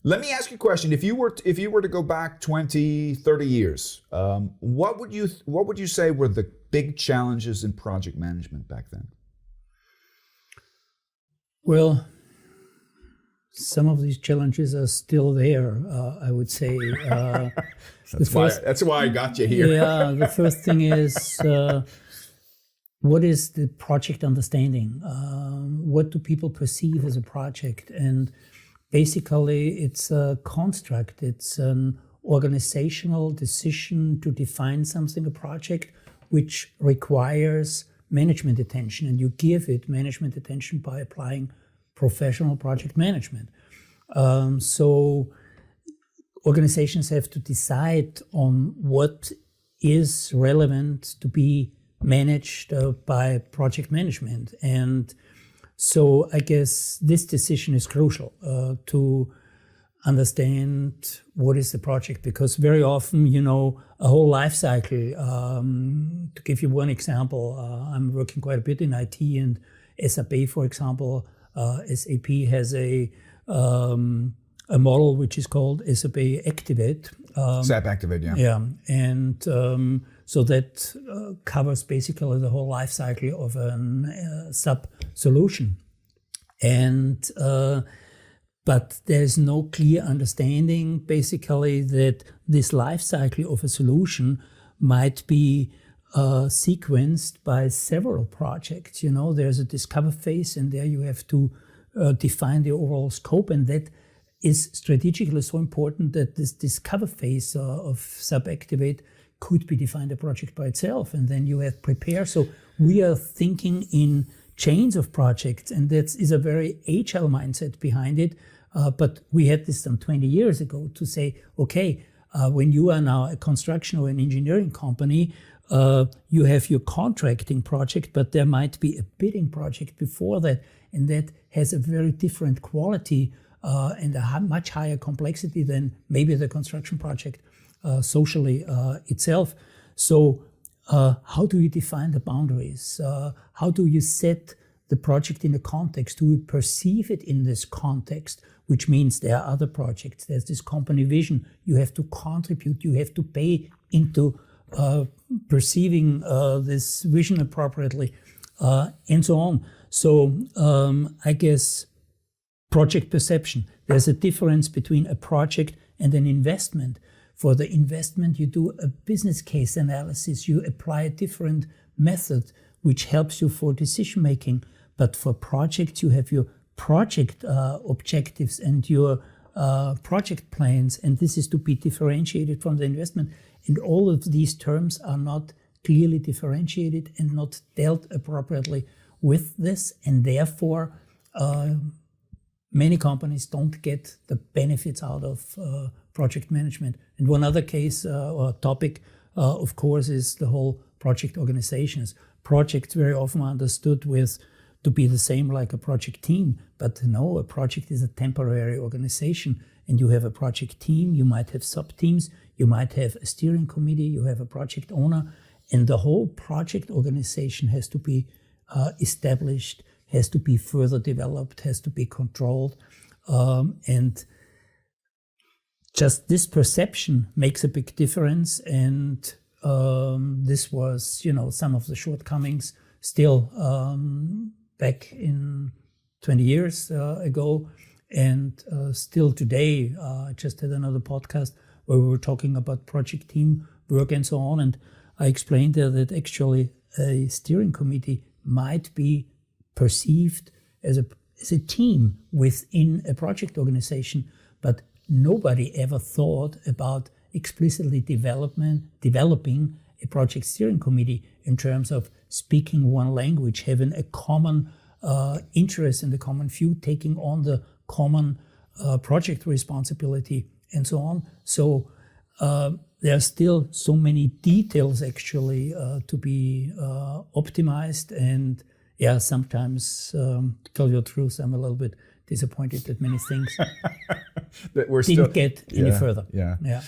Let me ask you a question. If you were to go back 20, 30 years, what would you say were the big challenges in project management back then? Well, some of these challenges are still there, I would say. That's why I got you here. Yeah, the first thing is, what is the project understanding? What do people perceive as a project? And basically, it's a construct. It's an organizational decision to define something, a project, which requires management attention. And you give it management attention by applying professional project management. So organizations have to decide on what is relevant to be managed by project management. And so I guess this decision is crucial to understand what is the project, because very often, a whole life cycle. To give you one example, I'm working quite a bit in IT, and SAP, for example, SAP has a model which is called SAP Activate. SAP Activate, yeah. Yeah, and so that covers basically the whole life cycle of a SAP solution. And but there's no clear understanding, basically, that this life cycle of a solution might be sequenced by several projects. There's a discover phase, and there you have to define the overall scope, and that is strategically so important that this discover phase of sub-activate could be defined a project by itself, and then you have prepare. So we are thinking in chains of projects, and that is a very agile mindset behind it. But we had this some 20 years ago to say, okay, when you are now a construction or an engineering company, you have your contracting project, but there might be a bidding project before that, and that has a very different quality and a much higher complexity than maybe the construction project socially itself. So how do you define the boundaries? How do you set the project in a context? Do we perceive it in this context, which means there are other projects, there's this company vision, you have to contribute, you have to pay into perceiving this vision appropriately, and so on. So I guess project perception, there's a difference between a project and an investment. For the investment, you do a business case analysis, you apply a different method which helps you for decision making. But for projects, you have your project objectives and your project plans, and this is to be differentiated from the investment. And all of these terms are not clearly differentiated and not dealt appropriately with this, and therefore many companies don't get the benefits out of project management. And one other case or topic, of course, is the whole project organizations. Projects very often are understood to be the same like a project team, but no, a project is a temporary organization, and you have a project team, you might have sub-teams, you might have a steering committee, you have a project owner, and the whole project organization has to be established, has to be further developed, has to be controlled, and just this perception makes a big difference. And this was, some of the shortcomings still back in 20 years ago, and still today. I just had another podcast where we were talking about project team work and so on, and I explained there that actually a steering committee might be perceived as a team within a project organization, but nobody ever thought about explicitly developing a project steering committee in terms of speaking one language, having a common interest and a common view, taking on the common project responsibility, and so on. So there are still so many details actually to be optimized, and sometimes, to tell you the truth, I'm a little bit disappointed that many things that we're didn't get any further. Yeah.